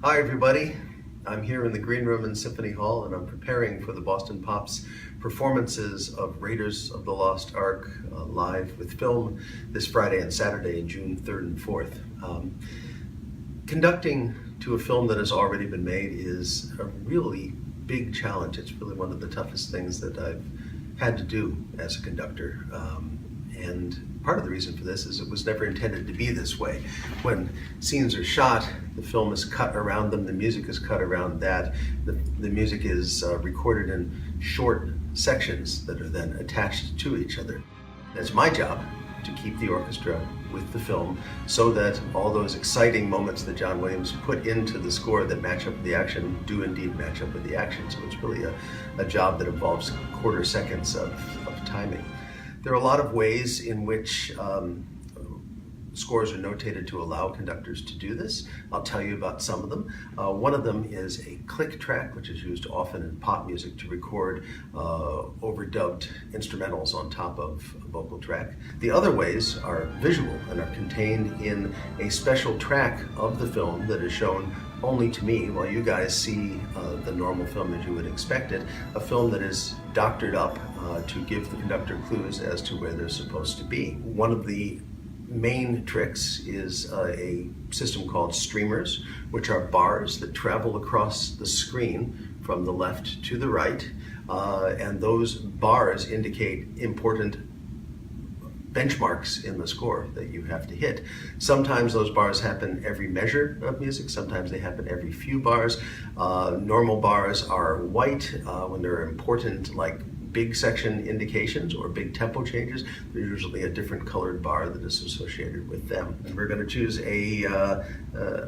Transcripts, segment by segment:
Hi everybody, I'm here in the Green Room in Symphony Hall and I'm preparing for the Boston Pops performances of Raiders of the Lost Ark live with film this Friday and Saturday, June 3rd and 4th. Conducting to a film that has already been made is a really big challenge. It's really one of the toughest things that I've had to do as a conductor. And part of the reason for this is it was never intended to be this way. When scenes are shot, the film is cut around them, the music is cut around that. The music is recorded in short sections that are then attached to each other. It's my job to keep the orchestra with the film so that all those exciting moments that John Williams put into the score that match up with the action do indeed match up with the action. So it's really a job that involves quarter seconds of timing. There are a lot of ways in which scores are notated to allow conductors to do this. I'll tell you about some of them. One of them is a click track, which is used often in pop music to record overdubbed instrumentals on top of a vocal track. The other ways are visual and are contained in a special track of the film that is shown only to me while you guys see the normal film as you would expect it, a film that is doctored up to give the conductor clues as to where they're supposed to be. One of the main tricks is a system called streamers, which are bars that travel across the screen from the left to the right, and those bars indicate important benchmarks in the score that you have to hit. Sometimes those bars happen every measure of music, sometimes they happen every few bars. Normal bars are white when they're important, like big section indications or big tempo changes. There's usually a different colored bar that is associated with them. And we're going to choose a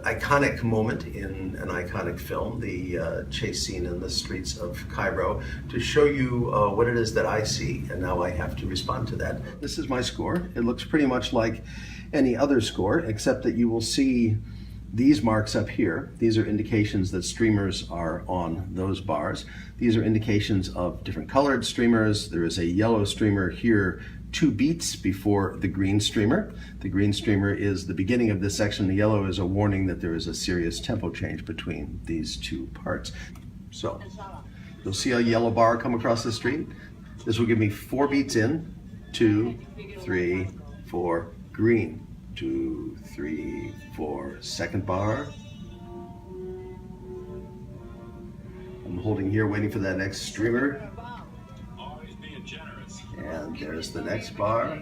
iconic moment in an iconic film, the chase scene in the streets of Cairo, to show you what it is that I see, and now I have to respond to that. This is my score. It looks pretty much like any other score, except that you will see these marks up here. These are indications that streamers are on those bars. These are indications of different colored streamers. There is a yellow streamer here 2 beats before the green streamer. The green streamer is the beginning of this section. The yellow is a warning that there is a serious tempo change between these two parts. So you'll see a yellow bar come across the street. This will give me 4 beats in, 2, 3, 4, green. 2, 3, 4, second bar. I'm holding here waiting for that next streamer. And there's the next bar.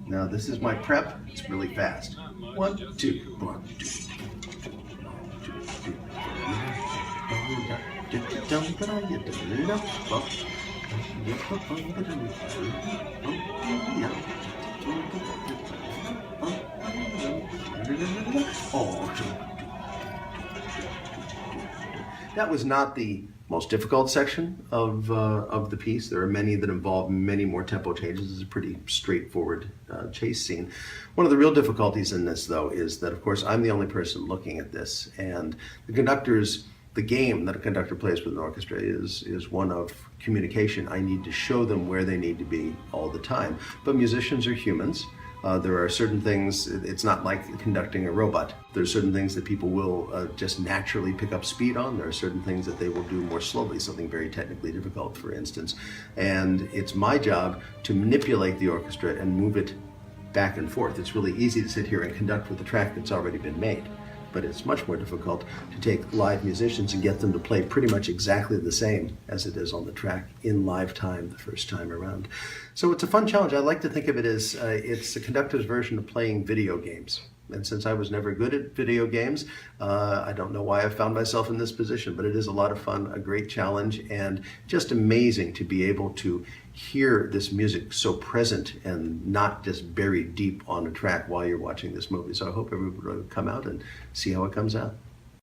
Now this is my prep. It's really fast. 1, 2, 1, 2. That was not the most difficult section of the piece. There are many that involve many more tempo changes. It's a pretty straightforward chase scene. One of the real difficulties in this, though, is that, of course, I'm the only person looking at this, and the game that a conductor plays with an orchestra is one of communication. I need to show them where they need to be all the time. But musicians are humans. There are certain things, it's not like conducting a robot. There are certain things that people will just naturally pick up speed on. There are certain things that they will do more slowly, something very technically difficult, for instance. And it's my job to manipulate the orchestra and move it back and forth. It's really easy to sit here and conduct with a track that's already been made. But it's much more difficult to take live musicians and get them to play pretty much exactly the same as it is on the track in live time the first time around. So it's a fun challenge. I like to think of it as it's a conductor's version of playing video games. And since I was never good at video games, I don't know why I found myself in this position, but it is a lot of fun, a great challenge, and just amazing to be able to hear this music so present and not just buried deep on a track while you're watching this movie. So I hope everybody will come out and see how it comes out.